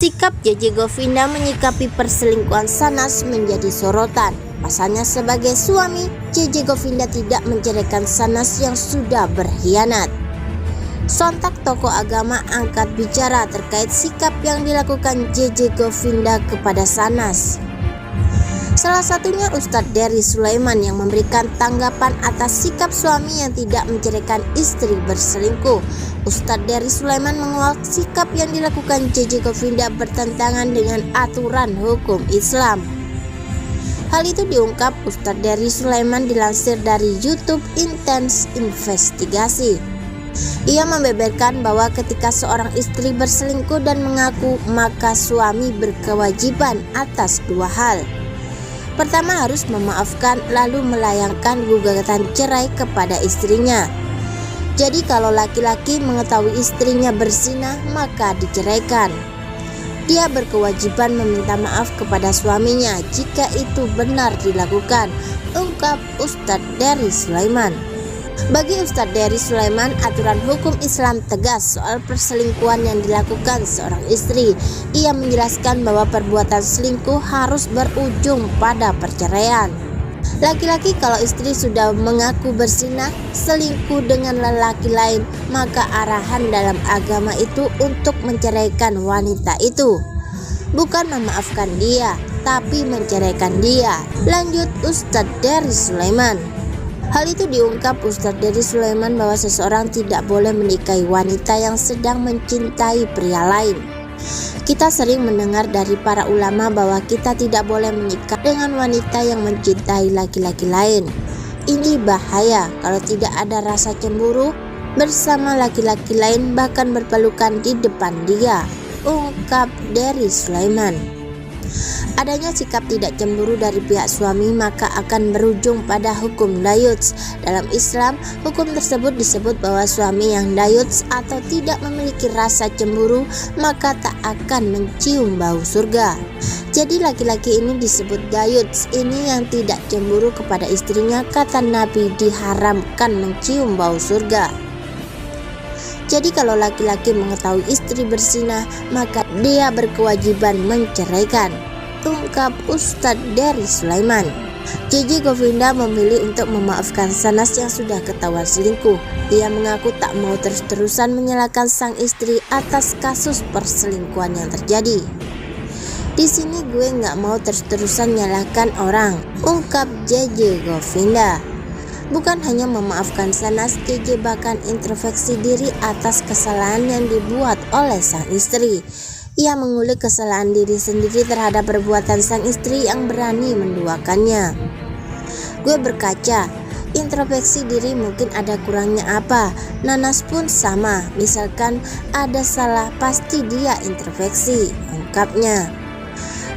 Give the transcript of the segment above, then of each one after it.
Sikap JJ Govinda menyikapi perselingkuhan Shahnaz menjadi sorotan. Pasalnya sebagai suami, JJ Govinda tidak menceraikan Shahnaz yang sudah berkhianat. Sontak tokoh agama angkat bicara terkait sikap yang dilakukan JJ Govinda kepada Shahnaz. Salah satunya Ustadz Dery Sulaiman yang memberikan tanggapan atas sikap suami yang tidak menceraikan istri berselingkuh. Ustadz Dery Sulaiman menguak sikap yang dilakukan JJ Govinda bertentangan dengan aturan hukum Islam. Hal itu diungkap Ustadz Dery Sulaiman dilansir dari YouTube Intens Investigasi. Ia membeberkan bahwa ketika seorang istri berselingkuh dan mengaku, maka suami berkewajiban atas dua hal. Pertama, harus memaafkan lalu melayangkan gugatan cerai kepada istrinya. Jadi kalau laki-laki mengetahui istrinya berzina, maka diceraikan. Dia berkewajiban meminta maaf kepada suaminya jika itu benar dilakukan, ungkap Ustadz Dery Sulaiman. Bagi Ustadz Dery Sulaiman, aturan hukum Islam tegas soal perselingkuhan yang dilakukan seorang istri. Ia menjelaskan bahwa perbuatan selingkuh harus berujung pada perceraian. Laki-laki kalau istri sudah mengaku berzina, selingkuh dengan lelaki lain, maka arahan dalam agama itu untuk menceraikan wanita itu. Bukan memaafkan dia, tapi menceraikan dia, lanjut Ustadz Dery Sulaiman. Hal itu diungkap Ustadz Dery Sulaiman bahwa seseorang tidak boleh menikahi wanita yang sedang mencintai pria lain. Kita sering mendengar dari para ulama bahwa kita tidak boleh menikah dengan wanita yang mencintai laki-laki lain. Ini bahaya kalau tidak ada rasa cemburu bersama laki-laki lain, bahkan berpelukan di depan dia, ungkap Dery Sulaiman. Adanya sikap tidak cemburu dari pihak suami maka akan berujung pada hukum dayuts. Dalam Islam, hukum tersebut disebut bahwa suami yang dayuts atau tidak memiliki rasa cemburu maka tak akan mencium bau surga. Jadi laki-laki ini disebut dayuts, ini yang tidak cemburu kepada istrinya, kata Nabi diharamkan mencium bau surga. Jadi kalau laki-laki mengetahui istri berzina, maka dia berkewajiban menceraikan, ungkap Ustadz Dery Sulaiman. JJ Govinda memilih untuk memaafkan Shahnaz yang sudah ketahuan selingkuh. Ia mengaku tak mau terus-terusan menyalahkan sang istri atas kasus perselingkuhan yang terjadi. Di sini gue nggak mau terus-terusan nyalahkan orang, ungkap JJ Govinda. Bukan hanya memaafkan Shahnaz, JJ bahkan introspeksi diri atas kesalahan yang dibuat oleh sang istri. Ia mengulik kesalahan diri sendiri terhadap perbuatan sang istri yang berani menduakannya. Gue berkaca, introspeksi diri mungkin ada kurangnya apa. Nanas pun sama, misalkan ada salah pasti dia introspeksi, ungkapnya.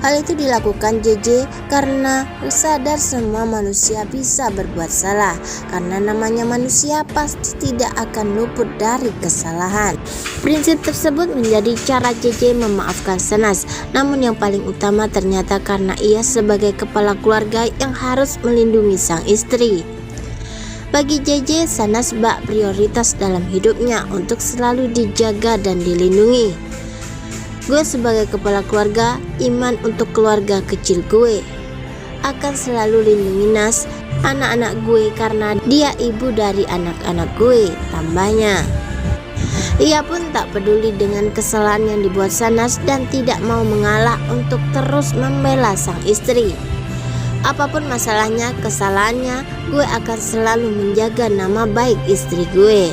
Hal itu dilakukan JJ karena sadar semua manusia bisa berbuat salah. Karena namanya manusia pasti tidak akan luput dari kesalahan. Prinsip tersebut menjadi cara JJ memaafkan Shahnaz. Namun yang paling utama ternyata karena ia sebagai kepala keluarga yang harus melindungi sang istri. Bagi JJ, Shahnaz bak prioritas dalam hidupnya untuk selalu dijaga dan dilindungi. Gue sebagai kepala keluarga, iman untuk keluarga kecil gue. Akan selalu lindungi Nas, anak-anak gue karena dia ibu dari anak-anak gue, tambahnya. Ia pun tak peduli dengan kesalahan yang dibuat Shahnaz dan tidak mau mengalah untuk terus membela sang istri. Apapun masalahnya, kesalahannya, gue akan selalu menjaga nama baik istri gue.